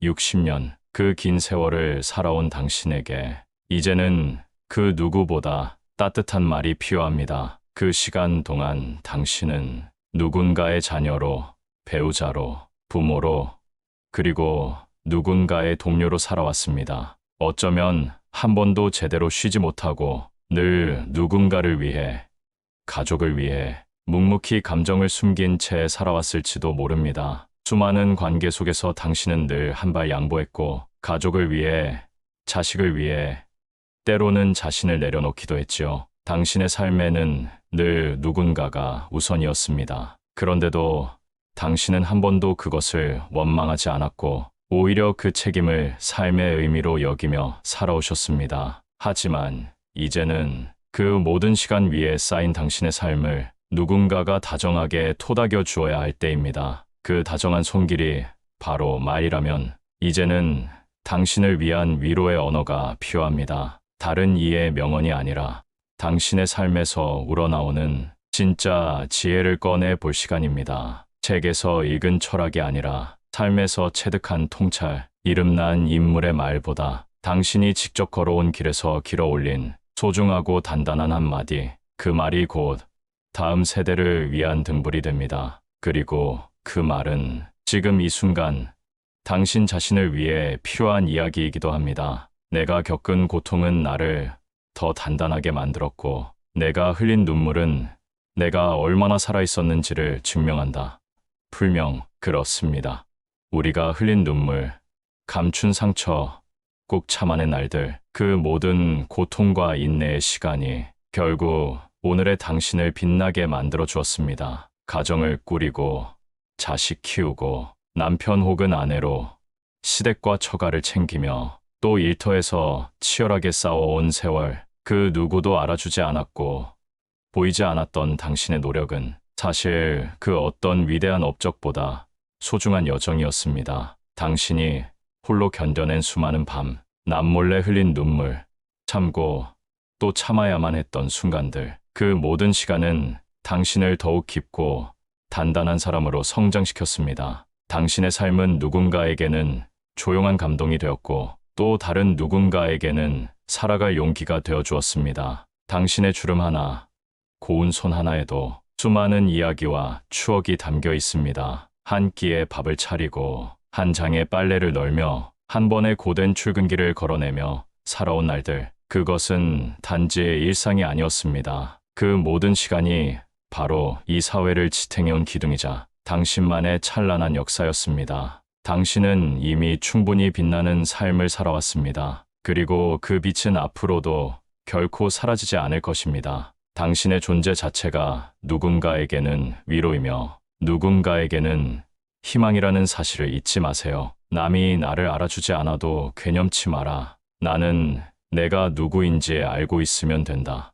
60년, 그 긴 세월을 살아온 당신에게 이제는 그 누구보다 따뜻한 말이 필요합니다. 그 시간 동안 당신은 누군가의 자녀로, 배우자로, 부모로, 그리고 누군가의 동료로 살아왔습니다. 어쩌면 한 번도 제대로 쉬지 못하고 늘 누군가를 위해, 가족을 위해 묵묵히 감정을 숨긴 채 살아왔을지도 모릅니다. 수많은 관계 속에서 당신은 늘 한 발 양보했고, 가족을 위해, 자식을 위해, 때로는 자신을 내려놓기도 했지요. 당신의 삶에는 늘 누군가가 우선이었습니다. 그런데도 당신은 한 번도 그것을 원망하지 않았고, 오히려 그 책임을 삶의 의미로 여기며 살아오셨습니다. 하지만 이제는 그 모든 시간 위에 쌓인 당신의 삶을 누군가가 다정하게 토닥여 주어야 할 때입니다. 그 다정한 손길이 바로 말이라면 이제는 당신을 위한 위로의 언어가 필요합니다. 다른 이의 명언이 아니라 당신의 삶에서 우러나오는 진짜 지혜를 꺼내 볼 시간입니다. 책에서 읽은 철학이 아니라 삶에서 체득한 통찰, 이름난 인물의 말보다 당신이 직접 걸어온 길에서 길어 올린 소중하고 단단한 한마디, 그 말이 곧 다음 세대를 위한 등불이 됩니다. 그리고 그 말은 지금 이 순간 당신 자신을 위해 필요한 이야기이기도 합니다. 내가 겪은 고통은 나를 더 단단하게 만들었고, 내가 흘린 눈물은 내가 얼마나 살아있었는지를 증명한다. 풀명, 그렇습니다. 우리가 흘린 눈물, 감춘 상처, 꼭 참아낸 날들, 그 모든 고통과 인내의 시간이 결국 오늘의 당신을 빛나게 만들어 주었습니다. 가정을 꾸리고, 자식 키우고, 남편 혹은 아내로 시댁과 처가를 챙기며 또 일터에서 치열하게 싸워온 세월, 그 누구도 알아주지 않았고 보이지 않았던 당신의 노력은 사실 그 어떤 위대한 업적보다 소중한 여정이었습니다. 당신이 홀로 견뎌낸 수많은 밤, 남몰래 흘린 눈물, 참고 또 참아야만 했던 순간들, 그 모든 시간은 당신을 더욱 깊고 단단한 사람으로 성장시켰습니다. 당신의 삶은 누군가에게는 조용한 감동이 되었고, 또 다른 누군가에게는 살아갈 용기가 되어 주었습니다. 당신의 주름 하나, 고운 손 하나에도 수많은 이야기와 추억이 담겨 있습니다. 한 끼에 밥을 차리고, 한 장의 빨래를 널며, 한 번의 고된 출근길을 걸어내며 살아온 날들, 그것은 단지 일상이 아니었습니다. 그 모든 시간이 바로 이 사회를 지탱해온 기둥이자 당신만의 찬란한 역사였습니다. 당신은 이미 충분히 빛나는 삶을 살아왔습니다. 그리고 그 빛은 앞으로도 결코 사라지지 않을 것입니다. 당신의 존재 자체가 누군가에게는 위로이며 누군가에게는 희망이라는 사실을 잊지 마세요. 남이 나를 알아주지 않아도 괴념치 마라. 나는 내가 누구인지 알고 있으면 된다.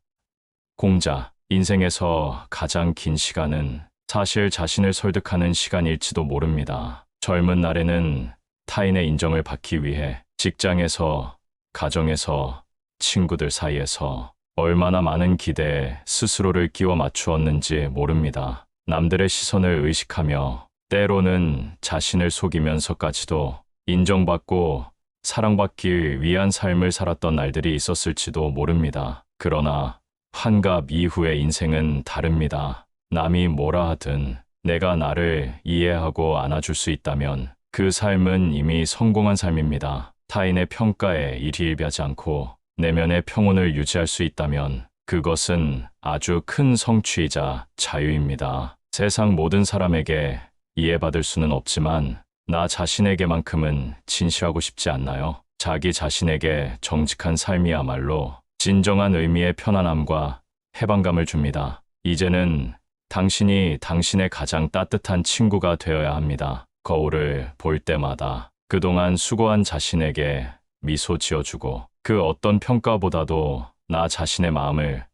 공자, 인생에서 가장 긴 시간은 사실 자신을 설득하는 시간일지도 모릅니다. 젊은 날에는 타인의 인정을 받기 위해 직장에서, 가정에서, 친구들 사이에서 얼마나 많은 기대에 스스로를 끼워 맞추었는지 모릅니다. 남들의 시선을 의식하며 때로는 자신을 속이면서까지도 인정받고 사랑받기 위한 삶을 살았던 날들이 있었을지도 모릅니다. 그러나 환갑 이후의 인생은 다릅니다. 남이 뭐라 하든 내가 나를 이해하고 안아줄 수 있다면 그 삶은 이미 성공한 삶입니다. 타인의 평가에 일희일비하지 않고 내면의 평온을 유지할 수 있다면 그것은 아주 큰 성취이자 자유입니다. 세상 모든 사람에게 이해받을 수는 없지만 나 자신에게만큼은 진실하고 싶지 않나요? 자기 자신에게 정직한 삶이야말로 진정한 의미의 편안함과 해방감을 줍니다. 이제는 당신이 당신의 가장 따뜻한 친구가 되어야 합니다. 거울을 볼 때마다 그동안 수고한 자신에게 미소 지어주고 그 어떤 평가보다도 나 자신의 마음을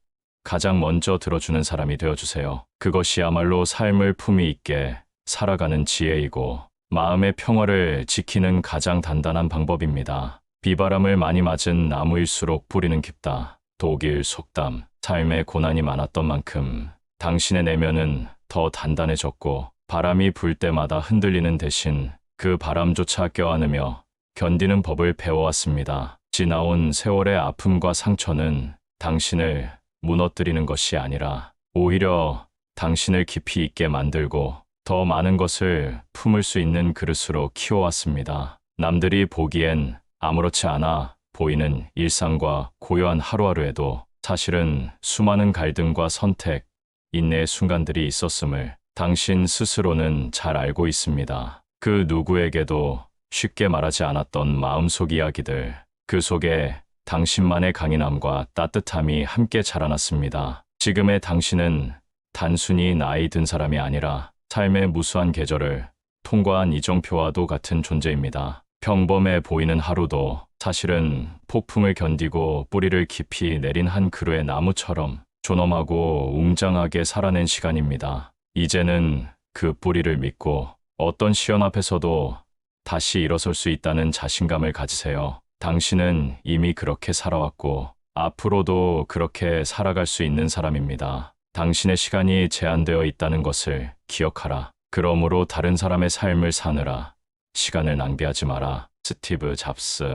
가장 먼저 들어주는 사람이 되어주세요. 그것이야말로 삶을 품위 있게 살아가는 지혜이고 마음의 평화를 지키는 가장 단단한 방법입니다. 비바람을 많이 맞은 나무일수록 뿌리는 깊다. 독일 속담, 삶의 고난이 많았던 만큼 당신의 내면은 더 단단해졌고 바람이 불 때마다 흔들리는 대신 그 바람조차 껴안으며 견디는 법을 배워왔습니다. 지나온 세월의 아픔과 상처는 당신을 무너뜨리는 것이 아니라 오히려 당신을 깊이 있게 만들고 더 많은 것을 품을 수 있는 그릇으로 키워왔습니다. 남들이 보기엔 아무렇지 않아 보이는 일상과 고요한 하루하루에도 사실은 수많은 갈등과 선택, 인내의 순간들이 있었음을 당신 스스로는 잘 알고 있습니다. 그 누구에게도 쉽게 말하지 않았던 마음속 이야기들, 그 속에 당신만의 강인함과 따뜻함이 함께 자라났습니다. 지금의 당신은 단순히 나이 든 사람이 아니라 삶의 무수한 계절을 통과한 이정표와도 같은 존재입니다. 평범해 보이는 하루도 사실은 폭풍을 견디고 뿌리를 깊이 내린 한 그루의 나무처럼 존엄하고 웅장하게 살아낸 시간입니다. 이제는 그 뿌리를 믿고 어떤 시련 앞에서도 다시 일어설 수 있다는 자신감을 가지세요. 당신은 이미 그렇게 살아왔고 앞으로도 그렇게 살아갈 수 있는 사람입니다. 당신의 시간이 제한되어 있다는 것을 기억하라. 그러므로 다른 사람의 삶을 사느라 시간을 낭비하지 마라. 스티브 잡스.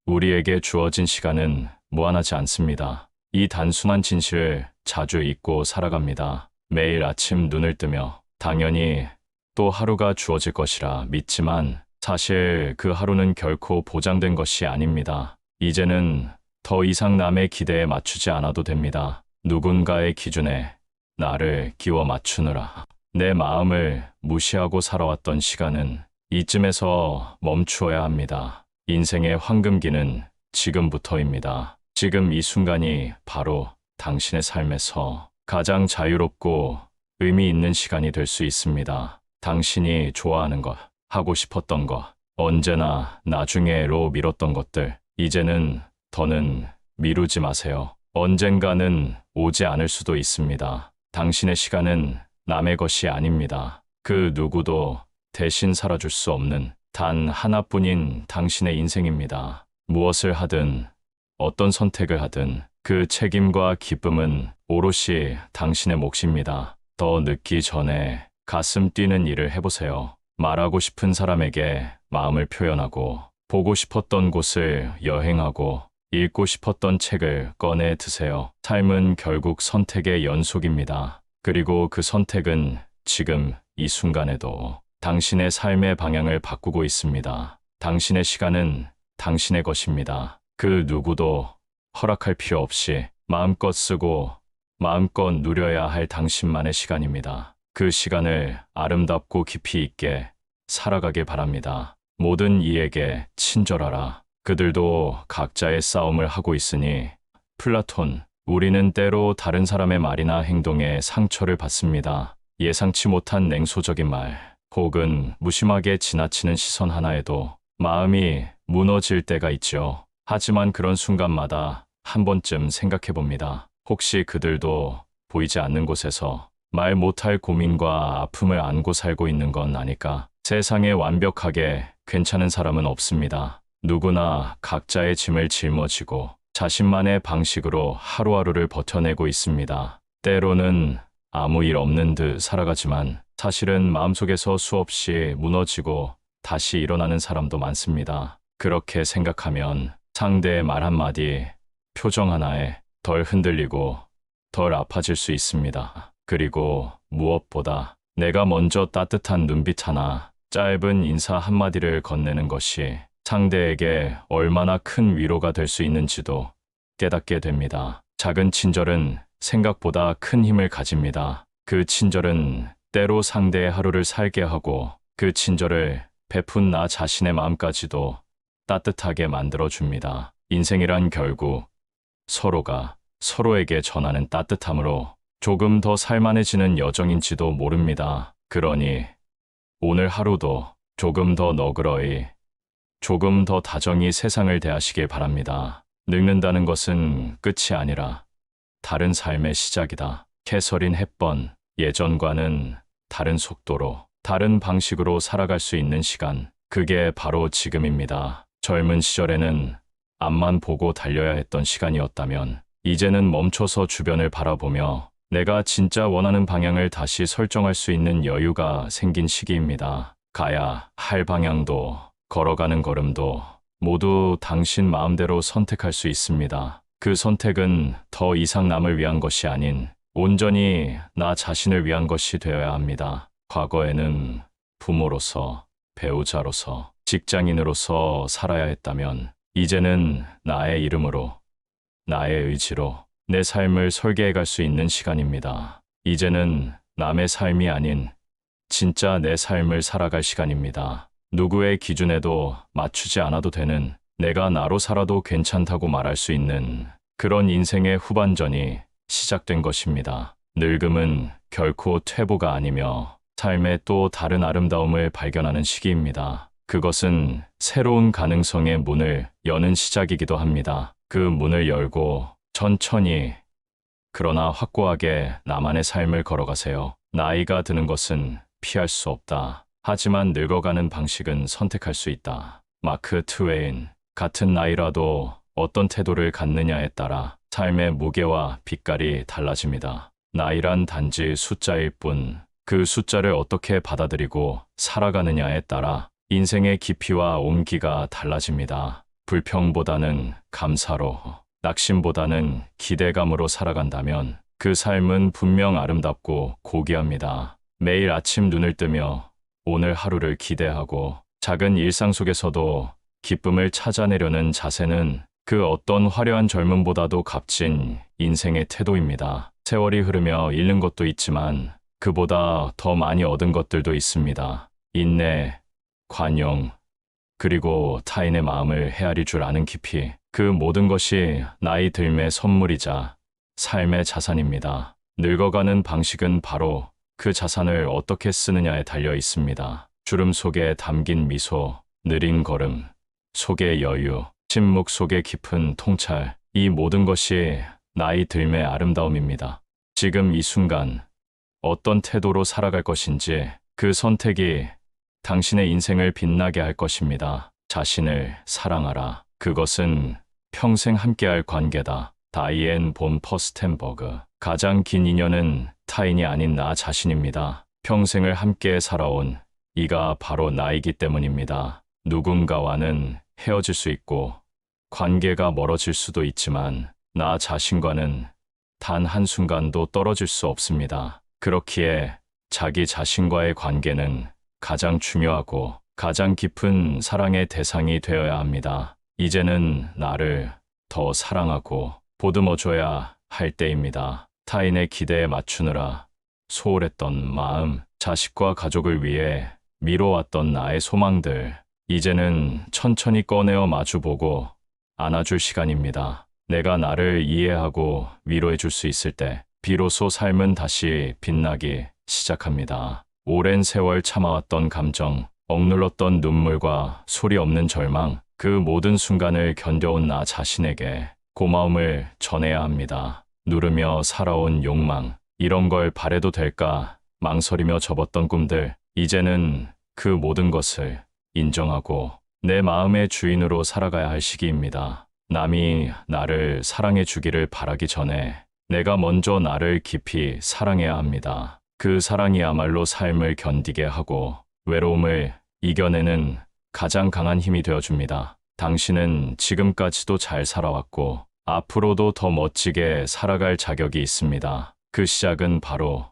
우리에게 주어진 시간은 무한하지 않습니다. 이 단순한 진실을 자주 잊고 살아갑니다. 매일 아침 눈을 뜨며 당연히 또 하루가 주어질 것이라 믿지만 사실 그 하루는 결코 보장된 것이 아닙니다. 이제는 더 이상 남의 기대에 맞추지 않아도 됩니다. 누군가의 기준에 나를 끼워 맞추느라 내 마음을 무시하고 살아왔던 시간은 이쯤에서 멈추어야 합니다. 인생의 황금기는 지금부터입니다. 지금 이 순간이 바로 당신의 삶에서 가장 자유롭고 의미 있는 시간이 될 수 있습니다. 당신이 좋아하는 것, 하고 싶었던 것, 언제나 나중에로 미뤘던 것들, 이제는 더는 미루지 마세요. 언젠가는 오지 않을 수도 있습니다. 당신의 시간은 남의 것이 아닙니다. 그 누구도 대신 살아줄 수 없는 단 하나뿐인 당신의 인생입니다. 무엇을 하든 어떤 선택을 하든 그 책임과 기쁨은 오롯이 당신의 몫입니다. 더 늦기 전에 가슴 뛰는 일을 해보세요. 말하고 싶은 사람에게 마음을 표현하고 보고 싶었던 곳을 여행하고 읽고 싶었던 책을 꺼내 드세요. 삶은 결국 선택의 연속입니다. 그리고 그 선택은 지금 이 순간에도 당신의 삶의 방향을 바꾸고 있습니다. 당신의 시간은 당신의 것입니다. 그 누구도 허락할 필요 없이 마음껏 쓰고 마음껏 누려야 할 당신만의 시간입니다. 그 시간을 아름답고 깊이 있게 살아가길 바랍니다. 모든 이에게 친절하라. 그들도 각자의 싸움을 하고 있으니 플라톤, 우리는 때로 다른 사람의 말이나 행동에 상처를 받습니다. 예상치 못한 냉소적인 말, 혹은 무심하게 지나치는 시선 하나에도 마음이 무너질 때가 있죠. 하지만 그런 순간마다 한 번쯤 생각해 봅니다. 혹시 그들도 보이지 않는 곳에서 말 못할 고민과 아픔을 안고 살고 있는 건 아닐까? 세상에 완벽하게 괜찮은 사람은 없습니다. 누구나 각자의 짐을 짊어지고 자신만의 방식으로 하루하루를 버텨내고 있습니다. 때로는 아무 일 없는 듯 살아가지만 사실은 마음속에서 수없이 무너지고 다시 일어나는 사람도 많습니다. 그렇게 생각하면 상대의 말 한마디, 표정 하나에 덜 흔들리고 덜 아파질 수 있습니다. 그리고 무엇보다 내가 먼저 따뜻한 눈빛 하나, 짧은 인사 한마디를 건네는 것이 상대에게 얼마나 큰 위로가 될 수 있는지도 깨닫게 됩니다. 작은 친절은 생각보다 큰 힘을 가집니다. 그 친절은 때로 상대의 하루를 살게 하고 그 친절을 베푼 나 자신의 마음까지도 따뜻하게 만들어줍니다. 인생이란 결국 서로가 서로에게 전하는 따뜻함으로 조금 더 살만해지는 여정인지도 모릅니다. 그러니 오늘 하루도 조금 더 너그러이, 조금 더 다정히 세상을 대하시길 바랍니다. 늙는다는 것은 끝이 아니라 다른 삶의 시작이다. 캐서린 헵번, 예전과는 다른 속도로, 다른 방식으로 살아갈 수 있는 시간, 그게 바로 지금입니다. 젊은 시절에는 앞만 보고 달려야 했던 시간이었다면 이제는 멈춰서 주변을 바라보며 내가 진짜 원하는 방향을 다시 설정할 수 있는 여유가 생긴 시기입니다. 가야 할 방향도, 걸어가는 걸음도 모두 당신 마음대로 선택할 수 있습니다. 그 선택은 더 이상 남을 위한 것이 아닌 온전히 나 자신을 위한 것이 되어야 합니다. 과거에는 부모로서, 배우자로서, 직장인으로서 살아야 했다면 이제는 나의 이름으로, 나의 의지로 내 삶을 설계해 갈 수 있는 시간입니다. 이제는 남의 삶이 아닌 진짜 내 삶을 살아갈 시간입니다. 누구의 기준에도 맞추지 않아도 되는, 내가 나로 살아도 괜찮다고 말할 수 있는 그런 인생의 후반전이 시작된 것입니다. 늙음은 결코 퇴보가 아니며 삶의 또 다른 아름다움을 발견하는 시기입니다. 그것은 새로운 가능성의 문을 여는 시작이기도 합니다. 그 문을 열고 천천히, 그러나 확고하게 나만의 삶을 걸어가세요. 나이가 드는 것은 피할 수 없다. 하지만 늙어가는 방식은 선택할 수 있다. 마크 트웨인. 같은 나이라도 어떤 태도를 갖느냐에 따라 삶의 무게와 빛깔이 달라집니다. 나이란 단지 숫자일 뿐, 그 숫자를 어떻게 받아들이고 살아가느냐에 따라 인생의 깊이와 온기가 달라집니다. 불평보다는 감사로, 낙심보다는 기대감으로 살아간다면 그 삶은 분명 아름답고 고귀합니다. 매일 아침 눈을 뜨며 오늘 하루를 기대하고 작은 일상 속에서도 기쁨을 찾아내려는 자세는 그 어떤 화려한 젊음보다도 값진 인생의 태도입니다. 세월이 흐르며 잃는 것도 있지만 그보다 더 많이 얻은 것들도 있습니다. 인내, 관용, 그리고 타인의 마음을 헤아릴 줄 아는 깊이. 그 모든 것이 나이 들매 선물이자 삶의 자산입니다. 늙어가는 방식은 바로 그 자산을 어떻게 쓰느냐에 달려 있습니다. 주름 속에 담긴 미소, 느린 걸음, 속의 여유, 침묵 속에 깊은 통찰, 이 모든 것이 나이 들매 아름다움입니다. 지금 이 순간 어떤 태도로 살아갈 것인지, 그 선택이 당신의 인생을 빛나게 할 것입니다. 자신을 사랑하라. 그것은 평생 함께할 관계다. 다이앤 본 퍼스텐버그. 가장 긴 인연은 타인이 아닌 나 자신입니다. 평생을 함께 살아온 이가 바로 나이기 때문입니다. 누군가와는 헤어질 수 있고 관계가 멀어질 수도 있지만 나 자신과는 단 한순간도 떨어질 수 없습니다. 그렇기에 자기 자신과의 관계는 가장 중요하고 가장 깊은 사랑의 대상이 되어야 합니다. 이제는 나를 더 사랑하고 보듬어줘야 할 때입니다. 타인의 기대에 맞추느라 소홀했던 마음, 자식과 가족을 위해 미뤄왔던 나의 소망들, 이제는 천천히 꺼내어 마주보고 안아줄 시간입니다. 내가 나를 이해하고 위로해줄 수 있을 때 비로소 삶은 다시 빛나기 시작합니다. 오랜 세월 참아왔던 감정, 억눌렀던 눈물과 소리 없는 절망, 그 모든 순간을 견뎌온 나 자신에게 고마움을 전해야 합니다. 누르며 살아온 욕망, 이런 걸 바래도 될까 망설이며 접었던 꿈들, 이제는 그 모든 것을 인정하고 내 마음의 주인으로 살아가야 할 시기입니다. 남이 나를 사랑해 주기를 바라기 전에 내가 먼저 나를 깊이 사랑해야 합니다. 그 사랑이야말로 삶을 견디게 하고 외로움을 이겨내는 가장 강한 힘이 되어줍니다. 당신은 지금까지도 잘 살아왔고 앞으로도 더 멋지게 살아갈 자격이 있습니다. 그 시작은 바로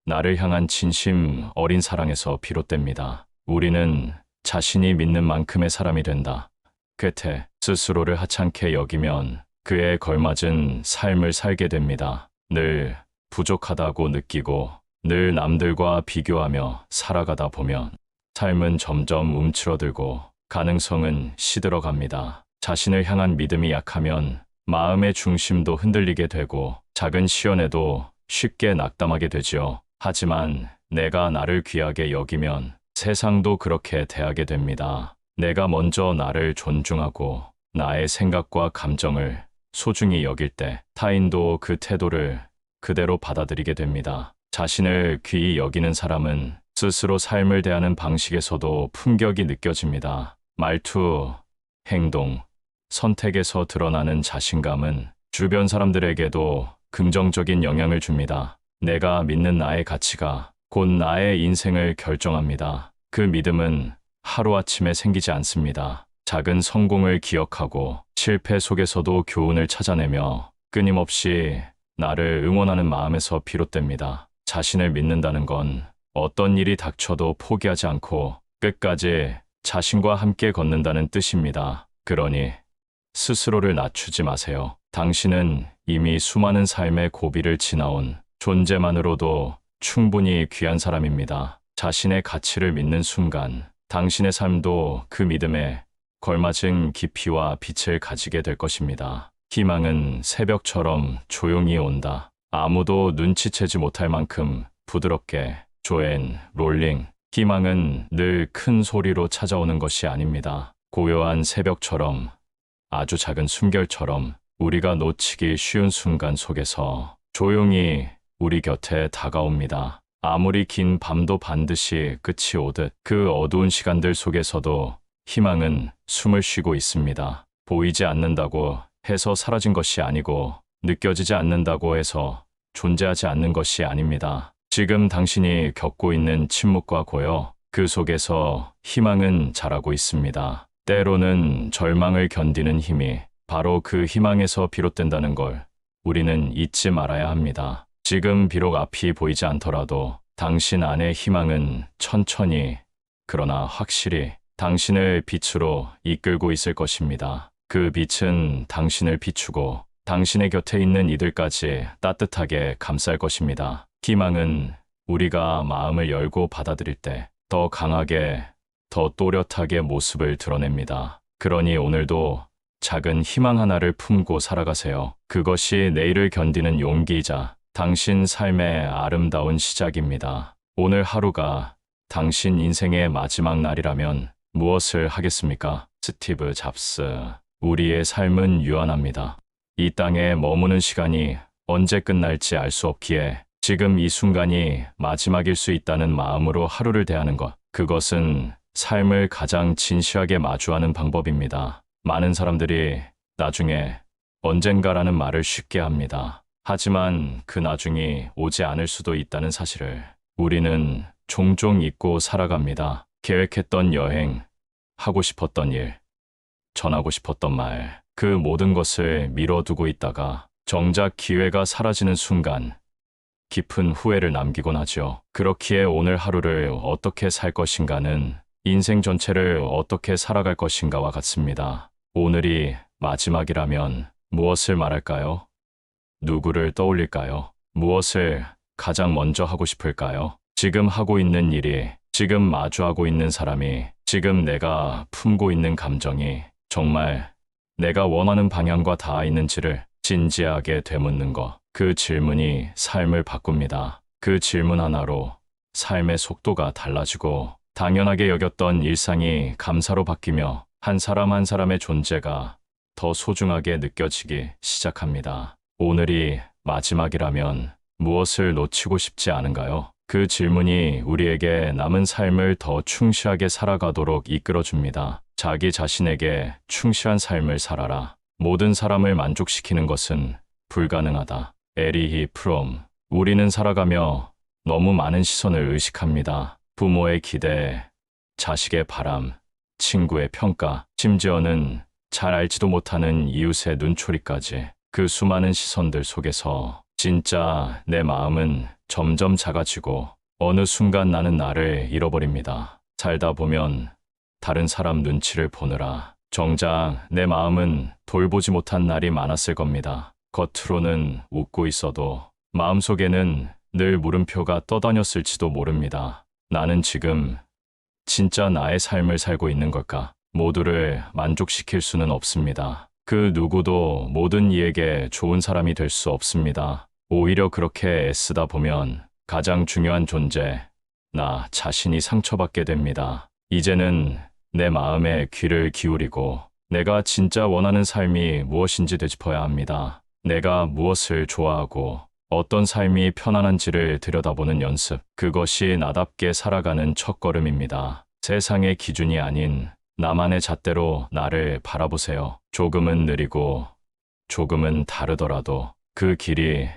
나를 향한 진심 어린 사랑에서 비롯됩니다. 우리는 자신이 믿는 만큼의 사람이 된다. 괴테. 스스로를 하찮게 여기면 그에 걸맞은 삶을 살게 됩니다. 늘 부족하다고 느끼고 늘 남들과 비교하며 살아가다 보면 삶은 점점 움츠러들고 가능성은 시들어갑니다. 자신을 향한 믿음이 약하면 마음의 중심도 흔들리게 되고 작은 시련에도 쉽게 낙담하게 되지요. 하지만 내가 나를 귀하게 여기면 세상도 그렇게 대하게 됩니다. 내가 먼저 나를 존중하고 나의 생각과 감정을 소중히 여길 때 타인도 그 태도를 그대로 받아들이게 됩니다. 자신을 귀히 여기는 사람은 스스로 삶을 대하는 방식에서도 품격이 느껴집니다. 말투, 행동, 선택에서 드러나는 자신감은 주변 사람들에게도 긍정적인 영향을 줍니다. 내가 믿는 나의 가치가 곧 나의 인생을 결정합니다. 그 믿음은 하루아침에 생기지 않습니다. 작은 성공을 기억하고 실패 속에서도 교훈을 찾아내며 끊임없이 나를 응원하는 마음에서 비롯됩니다. 자신을 믿는다는 건 어떤 일이 닥쳐도 포기하지 않고 끝까지 자신과 함께 걷는다는 뜻입니다. 그러니 스스로를 낮추지 마세요. 당신은 이미 수많은 삶의 고비를 지나온 존재만으로도 충분히 귀한 사람입니다. 자신의 가치를 믿는 순간 당신의 삶도 그 믿음에 걸맞은 깊이와 빛을 가지게 될 것입니다. 희망은 새벽처럼 조용히 온다. 아무도 눈치채지 못할 만큼 부드럽게. 조앤 롤링. 희망은 늘 큰 소리로 찾아오는 것이 아닙니다. 고요한 새벽처럼, 아주 작은 숨결처럼 우리가 놓치기 쉬운 순간 속에서 조용히 우리 곁에 다가옵니다. 아무리 긴 밤도 반드시 끝이 오듯 그 어두운 시간들 속에서도 희망은 숨을 쉬고 있습니다. 보이지 않는다고 해서 사라진 것이 아니고 느껴지지 않는다고 해서 존재하지 않는 것이 아닙니다. 지금 당신이 겪고 있는 침묵과 고요, 그 속에서 희망은 자라고 있습니다. 때로는 절망을 견디는 힘이 바로 그 희망에서 비롯된다는 걸 우리는 잊지 말아야 합니다. 지금 비록 앞이 보이지 않더라도 당신 안의 희망은 천천히, 그러나 확실히 당신을 빛으로 이끌고 있을 것입니다. 그 빛은 당신을 비추고 당신의 곁에 있는 이들까지 따뜻하게 감쌀 것입니다. 희망은 우리가 마음을 열고 받아들일 때 더 강하게, 더 또렷하게 모습을 드러냅니다. 그러니 오늘도 작은 희망 하나를 품고 살아가세요. 그것이 내일을 견디는 용기이자 당신 삶의 아름다운 시작입니다. 오늘 하루가 당신 인생의 마지막 날이라면 무엇을 하겠습니까? 스티브 잡스. 우리의 삶은 유한합니다. 이 땅에 머무는 시간이 언제 끝날지 알 수 없기에 지금 이 순간이 마지막일 수 있다는 마음으로 하루를 대하는 것, 그것은 삶을 가장 진시하게 마주하는 방법입니다. 많은 사람들이 나중에 언젠가라는 말을 쉽게 합니다. 하지만 그 나중이 오지 않을 수도 있다는 사실을 우리는 종종 잊고 살아갑니다. 계획했던 여행, 하고 싶었던 일, 전하고 싶었던 말, 그 모든 것을 미뤄두고 있다가 정작 기회가 사라지는 순간 깊은 후회를 남기곤 하죠. 그렇기에 오늘 하루를 어떻게 살 것인가는 인생 전체를 어떻게 살아갈 것인가와 같습니다. 오늘이 마지막이라면 무엇을 말할까요? 누구를 떠올릴까요? 무엇을 가장 먼저 하고 싶을까요? 지금 하고 있는 일이, 지금 마주하고 있는 사람이, 지금 내가 품고 있는 감정이 정말 내가 원하는 방향과 닿아 있는지를 진지하게 되묻는 것. 그 질문이 삶을 바꿉니다. 그 질문 하나로 삶의 속도가 달라지고 당연하게 여겼던 일상이 감사로 바뀌며 한 사람 한 사람의 존재가 더 소중하게 느껴지기 시작합니다. 오늘이 마지막이라면 무엇을 놓치고 싶지 않은가요? 그 질문이 우리에게 남은 삶을 더 충실하게 살아가도록 이끌어줍니다. 자기 자신에게 충실한 삶을 살아라. 모든 사람을 만족시키는 것은 불가능하다. 에리히 프롬. 우리는 살아가며 너무 많은 시선을 의식합니다. 부모의 기대, 자식의 바람, 친구의 평가, 심지어는 잘 알지도 못하는 이웃의 눈초리까지. 그 수많은 시선들 속에서 진짜 내 마음은 점점 작아지고 어느 순간 나는 나를 잃어버립니다. 살다 보면 다른 사람 눈치를 보느라 정작 내 마음은 돌보지 못한 날이 많았을 겁니다. 겉으로는 웃고 있어도 마음속에는 늘 물음표가 떠다녔을지도 모릅니다. 나는 지금 진짜 나의 삶을 살고 있는 걸까? 모두를 만족시킬 수는 없습니다. 그 누구도 모든 이에게 좋은 사람이 될 수 없습니다. 오히려 그렇게 애쓰다 보면 가장 중요한 존재, 나 자신이 상처받게 됩니다. 이제는 내 마음에 귀를 기울이고 내가 진짜 원하는 삶이 무엇인지 되짚어야 합니다. 내가 무엇을 좋아하고 어떤 삶이 편안한지를 들여다보는 연습. 그것이 나답게 살아가는 첫걸음입니다. 세상의 기준이 아닌 나만의 잣대로 나를 바라보세요. 조금은 느리고 조금은 다르더라도 그 길이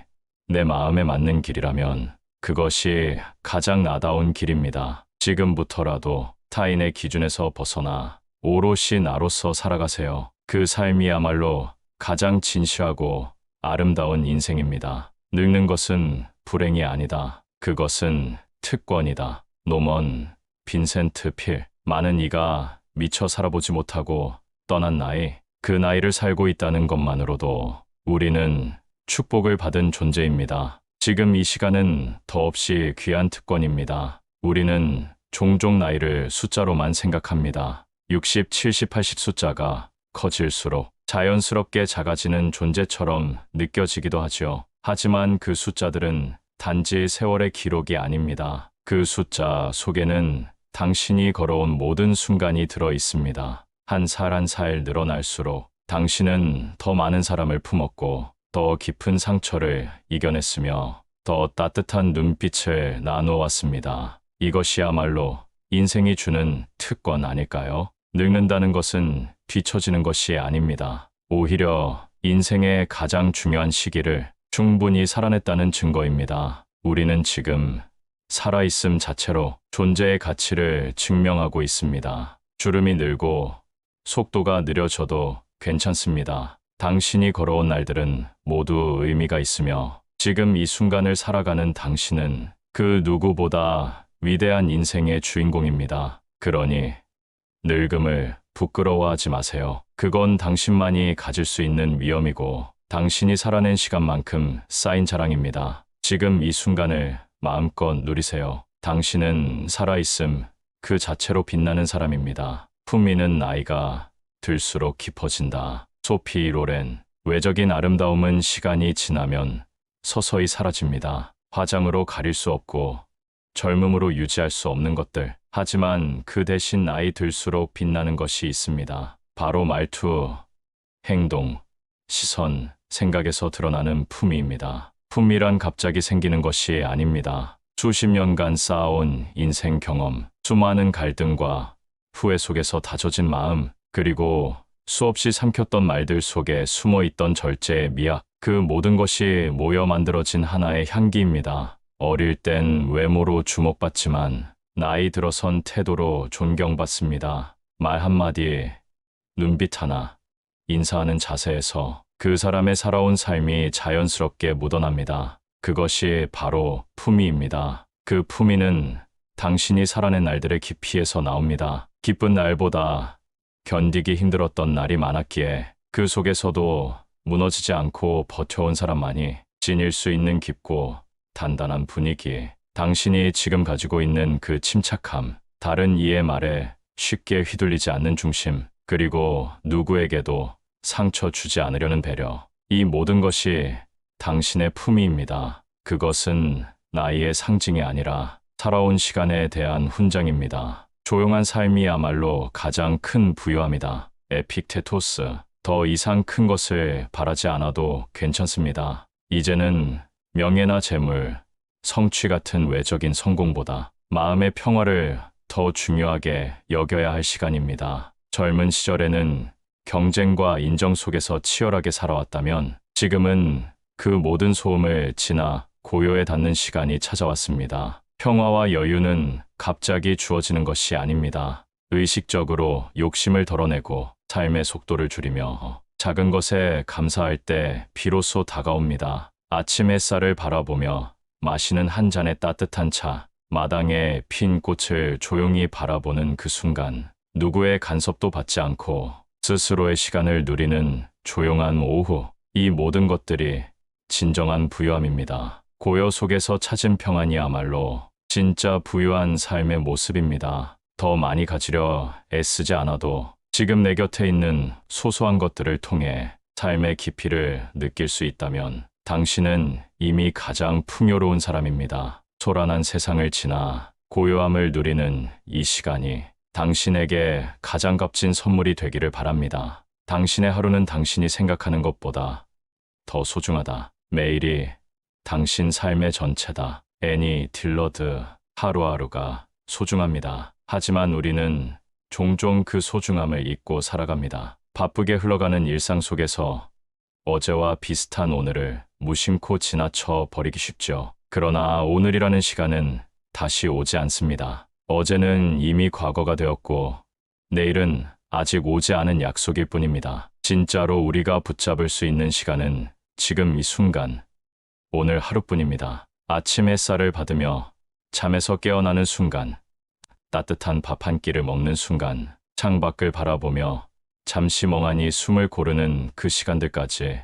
내 마음에 맞는 길이라면 그것이 가장 나다운 길입니다. 지금부터라도 타인의 기준에서 벗어나 오롯이 나로서 살아가세요. 그 삶이야말로 가장 진실하고 아름다운 인생입니다. 늙는 것은 불행이 아니다. 그것은 특권이다. 노먼 빈센트 필. 많은 이가 미처 살아보지 못하고 떠난 나이, 그 나이를 살고 있다는 것만으로도 우리는 축복을 받은 존재입니다. 지금 이 시간은 더없이 귀한 특권입니다. 우리는 종종 나이를 숫자로만 생각합니다. 60, 70, 80 숫자가 커질수록 자연스럽게 작아지는 존재처럼 느껴지기도 하죠. 하지만 그 숫자들은 단지 세월의 기록이 아닙니다. 그 숫자 속에는 당신이 걸어온 모든 순간이 들어 있습니다. 한 살 한 살 늘어날수록 당신은 더 많은 사람을 품었고 더 깊은 상처를 이겨냈으며 더 따뜻한 눈빛을 나누어왔습니다. 이것이야말로 인생이 주는 특권 아닐까요? 늙는다는 것은 뒤처지는 것이 아닙니다. 오히려 인생의 가장 중요한 시기를 충분히 살아냈다는 증거입니다. 우리는 지금 살아있음 자체로 존재의 가치를 증명하고 있습니다. 주름이 늘고 속도가 느려져도 괜찮습니다. 당신이 걸어온 날들은 모두 의미가 있으며 지금 이 순간을 살아가는 당신은 그 누구보다 위대한 인생의 주인공입니다. 그러니 늙음을 부끄러워하지 마세요. 그건 당신만이 가질 수 있는 위험이고 당신이 살아낸 시간만큼 쌓인 자랑입니다. 지금 이 순간을 마음껏 누리세요. 당신은 살아있음 그 자체로 빛나는 사람입니다. 품위는 나이가 들수록 깊어진다. 소피 로렌. 외적인 아름다움은 시간이 지나면 서서히 사라집니다. 화장으로 가릴 수 없고 젊음으로 유지할 수 없는 것들. 하지만 그 대신 나이 들수록 빛나는 것이 있습니다. 바로 말투, 행동, 시선, 생각에서 드러나는 품위입니다. 품위란 갑자기 생기는 것이 아닙니다. 수십 년간 쌓아온 인생 경험, 수많은 갈등과 후회 속에서 다져진 마음, 그리고 수없이 삼켰던 말들 속에 숨어있던 절제의 미학, 그 모든 것이 모여 만들어진 하나의 향기입니다. 어릴 땐 외모로 주목받지만 나이 들어선 태도로 존경받습니다. 말 한마디, 눈빛 하나, 인사하는 자세에서 그 사람의 살아온 삶이 자연스럽게 묻어납니다. 그것이 바로 품위입니다. 그 품위는 당신이 살아낸 날들의 깊이에서 나옵니다. 기쁜 날보다 견디기 힘들었던 날이 많았기에 그 속에서도 무너지지 않고 버텨온 사람만이 지닐 수 있는 깊고 단단한 분위기, 당신이 지금 가지고 있는 그 침착함, 다른 이의 말에 쉽게 휘둘리지 않는 중심, 그리고 누구에게도 상처 주지 않으려는 배려, 이 모든 것이 당신의 품위입니다. 그것은 나이의 상징이 아니라 살아온 시간에 대한 훈장입니다. 조용한 삶이야말로 가장 큰 부유함이다. 에픽테토스. 더 이상 큰 것을 바라지 않아도 괜찮습니다. 이제는 명예나 재물, 성취 같은 외적인 성공보다 마음의 평화를 더 중요하게 여겨야 할 시간입니다. 젊은 시절에는 경쟁과 인정 속에서 치열하게 살아왔다면 지금은 그 모든 소음을 지나 고요에 닿는 시간이 찾아왔습니다. 평화와 여유는 갑자기 주어지는 것이 아닙니다. 의식적으로 욕심을 덜어내고 삶의 속도를 줄이며 작은 것에 감사할 때 비로소 다가옵니다. 아침 햇살을 바라보며 마시는 한 잔의 따뜻한 차, 마당에 핀 꽃을 조용히 바라보는 그 순간, 누구의 간섭도 받지 않고 스스로의 시간을 누리는 조용한 오후, 이 모든 것들이 진정한 부유함입니다. 고요 속에서 찾은 평안이야말로 진짜 부유한 삶의 모습입니다. 더 많이 가지려 애쓰지 않아도 지금 내 곁에 있는 소소한 것들을 통해 삶의 깊이를 느낄 수 있다면 당신은 이미 가장 풍요로운 사람입니다. 초란한 세상을 지나 고요함을 누리는 이 시간이 당신에게 가장 값진 선물이 되기를 바랍니다. 당신의 하루는 당신이 생각하는 것보다 더 소중하다. 매일이 당신 삶의 전체다. 애니 딜러드. 하루하루가 소중합니다. 하지만 우리는 종종 그 소중함을 잊고 살아갑니다. 바쁘게 흘러가는 일상 속에서 어제와 비슷한 오늘을 무심코 지나쳐 버리기 쉽죠. 그러나 오늘이라는 시간은 다시 오지 않습니다. 어제는 이미 과거가 되었고, 내일은 아직 오지 않은 약속일 뿐입니다. 진짜로 우리가 붙잡을 수 있는 시간은 지금 이 순간, 오늘 하루뿐입니다. 아침 햇살을 받으며 잠에서 깨어나는 순간, 따뜻한 밥 한 끼를 먹는 순간, 창밖을 바라보며 잠시 멍하니 숨을 고르는 그 시간들까지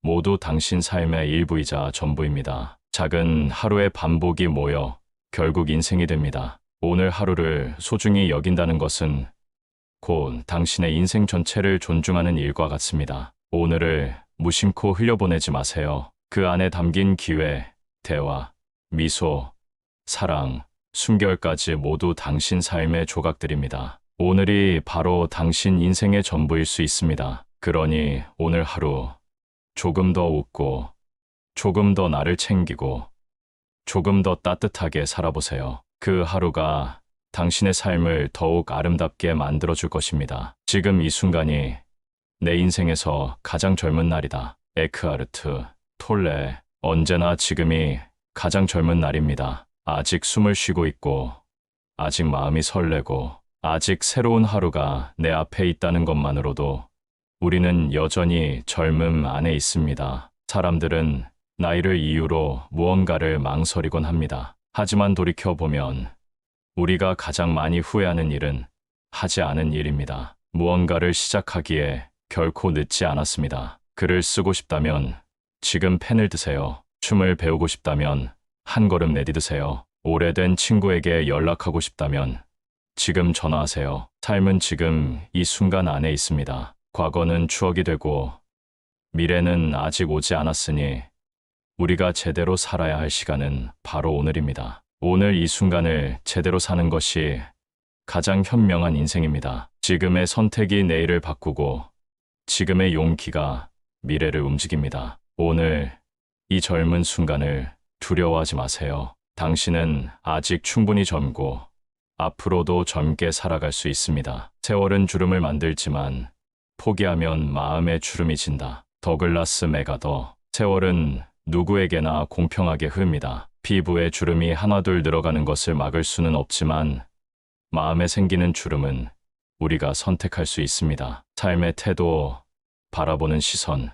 모두 당신 삶의 일부이자 전부입니다. 작은 하루의 반복이 모여 결국 인생이 됩니다. 오늘 하루를 소중히 여긴다는 것은 곧 당신의 인생 전체를 존중하는 일과 같습니다. 오늘을 무심코 흘려보내지 마세요. 그 안에 담긴 기회, 대화, 미소, 사랑, 숨결까지 모두 당신 삶의 조각들입니다. 오늘이 바로 당신 인생의 전부일 수 있습니다. 그러니 오늘 하루 조금 더 웃고, 조금 더 나를 챙기고, 조금 더 따뜻하게 살아보세요. 그 하루가 당신의 삶을 더욱 아름답게 만들어줄 것입니다. 지금 이 순간이 내 인생에서 가장 젊은 날이다. 에크하르트 톨레. 언제나 지금이 가장 젊은 날입니다. 아직 숨을 쉬고 있고, 아직 마음이 설레고, 아직 새로운 하루가 내 앞에 있다는 것만으로도 우리는 여전히 젊음 안에 있습니다. 사람들은 나이를 이유로 무언가를 망설이곤 합니다. 하지만 돌이켜보면 우리가 가장 많이 후회하는 일은 하지 않은 일입니다. 무언가를 시작하기에 결코 늦지 않았습니다. 글을 쓰고 싶다면 지금 펜을 드세요. 춤을 배우고 싶다면 한 걸음 내디드세요. 오래된 친구에게 연락하고 싶다면 지금 전화하세요. 삶은 지금 이 순간 안에 있습니다. 과거는 추억이 되고 미래는 아직 오지 않았으니 우리가 제대로 살아야 할 시간은 바로 오늘입니다. 오늘 이 순간을 제대로 사는 것이 가장 현명한 인생입니다. 지금의 선택이 내일을 바꾸고 지금의 용기가 미래를 움직입니다. 오늘 이 젊은 순간을 두려워하지 마세요. 당신은 아직 충분히 젊고 앞으로도 젊게 살아갈 수 있습니다. 세월은 주름을 만들지만 포기하면 마음의 주름이 진다. 더글라스 맥아더. 세월은 누구에게나 공평하게 흐릅니다. 피부에 주름이 하나둘 늘어가는 것을 막을 수는 없지만 마음에 생기는 주름은 우리가 선택할 수 있습니다. 삶의 태도, 바라보는 시선,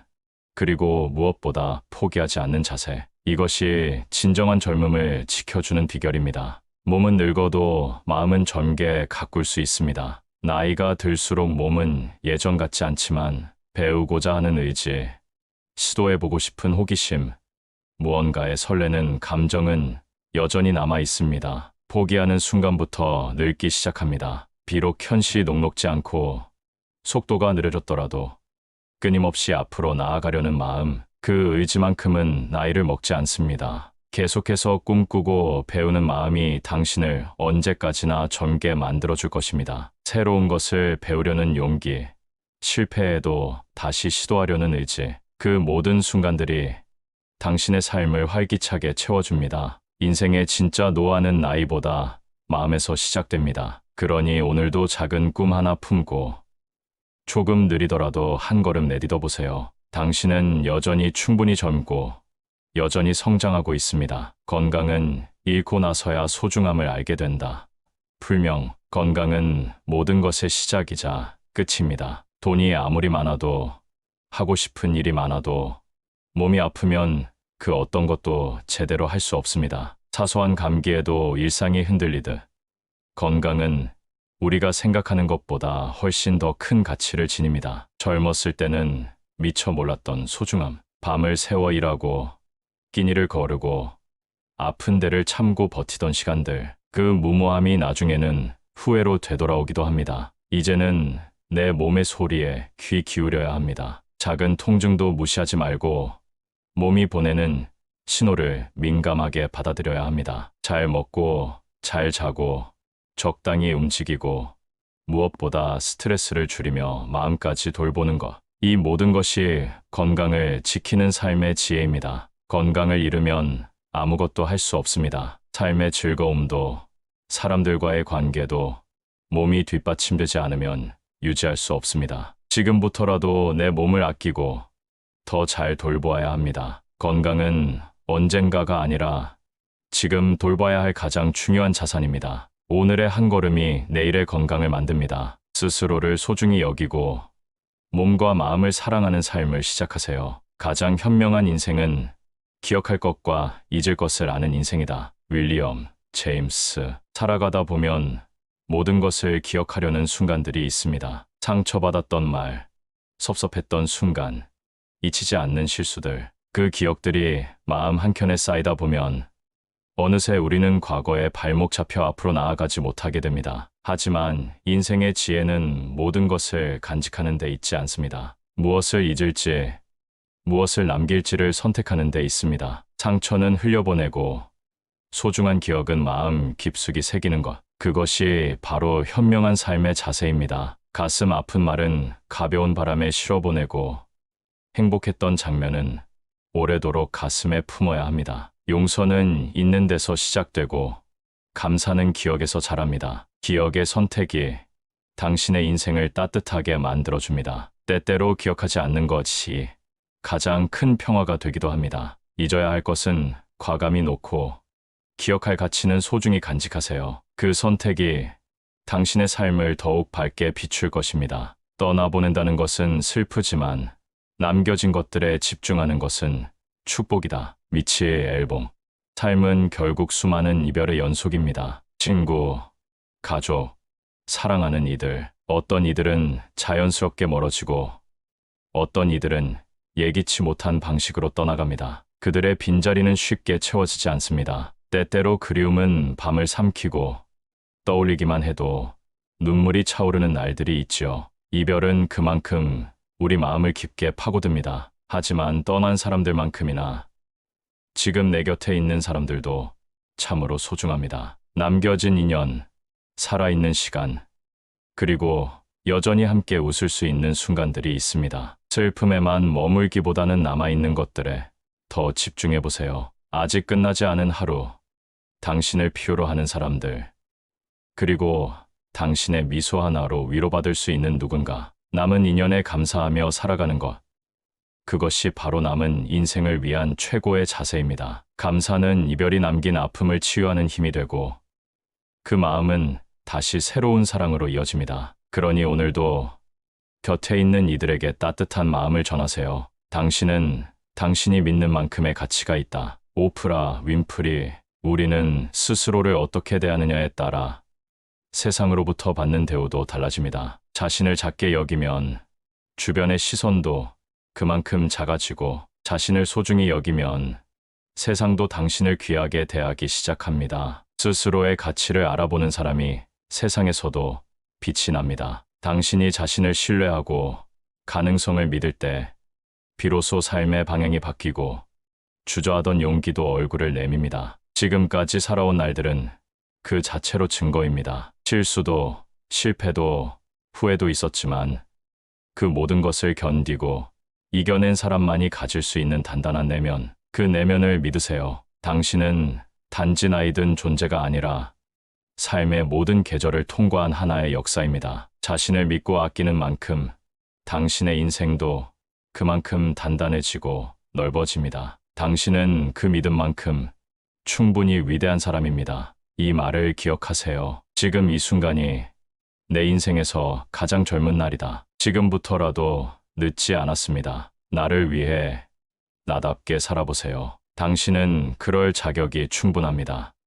그리고 무엇보다 포기하지 않는 자세. 이것이 진정한 젊음을 지켜주는 비결입니다. 몸은 늙어도 마음은 젊게 가꿀 수 있습니다. 나이가 들수록 몸은 예전 같지 않지만 배우고자 하는 의지, 시도해보고 싶은 호기심, 무언가에 설레는 감정은 여전히 남아 있습니다. 포기하는 순간부터 늙기 시작합니다. 비록 현실이 녹록지 않고 속도가 느려졌더라도 끊임없이 앞으로 나아가려는 마음, 그 의지만큼은 나이를 먹지 않습니다. 계속해서 꿈꾸고 배우는 마음이 당신을 언제까지나 젊게 만들어줄 것입니다. 새로운 것을 배우려는 용기, 실패해도 다시 시도하려는 의지, 그 모든 순간들이 당신의 삶을 활기차게 채워줍니다. 인생의 진짜 노하는 나이보다 마음에서 시작됩니다. 그러니 오늘도 작은 꿈 하나 품고 조금 느리더라도 한 걸음 내딛어 보세요. 당신은 여전히 충분히 젊고 여전히 성장하고 있습니다. 건강은 잃고 나서야 소중함을 알게 된다. 풀명, 건강은 모든 것의 시작이자 끝입니다. 돈이 아무리 많아도, 하고 싶은 일이 많아도 몸이 아프면 그 어떤 것도 제대로 할 수 없습니다. 사소한 감기에도 일상이 흔들리듯 건강은 우리가 생각하는 것보다 훨씬 더 큰 가치를 지닙니다. 젊었을 때는 미처 몰랐던 소중함, 밤을 새워 일하고 끼니를 거르고 아픈 데를 참고 버티던 시간들, 그 무모함이 나중에는 후회로 되돌아오기도 합니다. 이제는 내 몸의 소리에 귀 기울여야 합니다. 작은 통증도 무시하지 말고 몸이 보내는 신호를 민감하게 받아들여야 합니다. 잘 먹고, 잘 자고, 적당히 움직이고, 무엇보다 스트레스를 줄이며 마음까지 돌보는 것. 이 모든 것이 건강을 지키는 삶의 지혜입니다. 건강을 잃으면 아무것도 할 수 없습니다. 삶의 즐거움도, 사람들과의 관계도 몸이 뒷받침되지 않으면 유지할 수 없습니다. 지금부터라도 내 몸을 아끼고 더 잘 돌보아야 합니다. 건강은 언젠가가 아니라 지금 돌봐야 할 가장 중요한 자산입니다. 오늘의 한 걸음이 내일의 건강을 만듭니다. 스스로를 소중히 여기고 몸과 마음을 사랑하는 삶을 시작하세요. 가장 현명한 인생은 기억할 것과 잊을 것을 아는 인생이다. 윌리엄 제임스. 살아가다 보면 모든 것을 기억하려는 순간들이 있습니다. 상처받았던 말, 섭섭했던 순간, 잊히지 않는 실수들. 그 기억들이 마음 한켠에 쌓이다 보면 어느새 우리는 과거에 발목 잡혀 앞으로 나아가지 못하게 됩니다. 하지만 인생의 지혜는 모든 것을 간직하는 데 있지 않습니다. 무엇을 잊을지, 무엇을 남길지를 선택하는 데 있습니다. 상처는 흘려보내고 소중한 기억은 마음 깊숙이 새기는 것. 그것이 바로 현명한 삶의 자세입니다. 가슴 아픈 말은 가벼운 바람에 실어보내고 행복했던 장면은 오래도록 가슴에 품어야 합니다. 용서는 있는 데서 시작되고 감사는 기억에서 자랍니다. 기억의 선택이 당신의 인생을 따뜻하게 만들어줍니다. 때때로 기억하지 않는 것이 가장 큰 평화가 되기도 합니다. 잊어야 할 것은 과감히 놓고 기억할 가치는 소중히 간직하세요. 그 선택이 당신의 삶을 더욱 밝게 비출 것입니다. 떠나보낸다는 것은 슬프지만 남겨진 것들에 집중하는 것은 축복이다. 미치의 앨범. 삶은 결국 수많은 이별의 연속입니다. 친구, 가족, 사랑하는 이들. 어떤 이들은 자연스럽게 멀어지고 어떤 이들은 예기치 못한 방식으로 떠나갑니다. 그들의 빈자리는 쉽게 채워지지 않습니다. 때때로 그리움은 밤을 삼키고 떠올리기만 해도 눈물이 차오르는 날들이 있지요. 이별은 그만큼 우리 마음을 깊게 파고듭니다. 하지만 떠난 사람들만큼이나 지금 내 곁에 있는 사람들도 참으로 소중합니다. 남겨진 인연, 살아있는 시간, 그리고 여전히 함께 웃을 수 있는 순간들이 있습니다. 슬픔에만 머물기보다는 남아있는 것들에 더 집중해보세요. 아직 끝나지 않은 하루, 당신을 필요로 하는 사람들, 그리고 당신의 미소 하나로 위로받을 수 있는 누군가. 남은 인연에 감사하며 살아가는 것. 그것이 바로 남은 인생을 위한 최고의 자세입니다. 감사는 이별이 남긴 아픔을 치유하는 힘이 되고 그 마음은 다시 새로운 사랑으로 이어집니다. 그러니 오늘도 곁에 있는 이들에게 따뜻한 마음을 전하세요. 당신은 당신이 믿는 만큼의 가치가 있다. 오프라 윈프리. 우리는 스스로를 어떻게 대하느냐에 따라 세상으로부터 받는 대우도 달라집니다. 자신을 작게 여기면 주변의 시선도 그만큼 작아지고 자신을 소중히 여기면 세상도 당신을 귀하게 대하기 시작합니다. 스스로의 가치를 알아보는 사람이 세상에서도 빛이 납니다. 당신이 자신을 신뢰하고 가능성을 믿을 때 비로소 삶의 방향이 바뀌고 주저하던 용기도 얼굴을 내밉니다. 지금까지 살아온 날들은 그 자체로 증거입니다. 실수도 실패도 후회도 있었지만 그 모든 것을 견디고 이겨낸 사람만이 가질 수 있는 단단한 내면, 그 내면을 믿으세요. 당신은 단지 나이든 존재가 아니라 삶의 모든 계절을 통과한 하나의 역사입니다. 자신을 믿고 아끼는 만큼 당신의 인생도 그만큼 단단해지고 넓어집니다. 당신은 그 믿음만큼 충분히 위대한 사람입니다. 이 말을 기억하세요. 지금 이 순간이 내 인생에서 가장 젊은 날이다. 지금부터라도 늦지 않았습니다. 나를 위해 나답게 살아보세요. 당신은 그럴 자격이 충분합니다.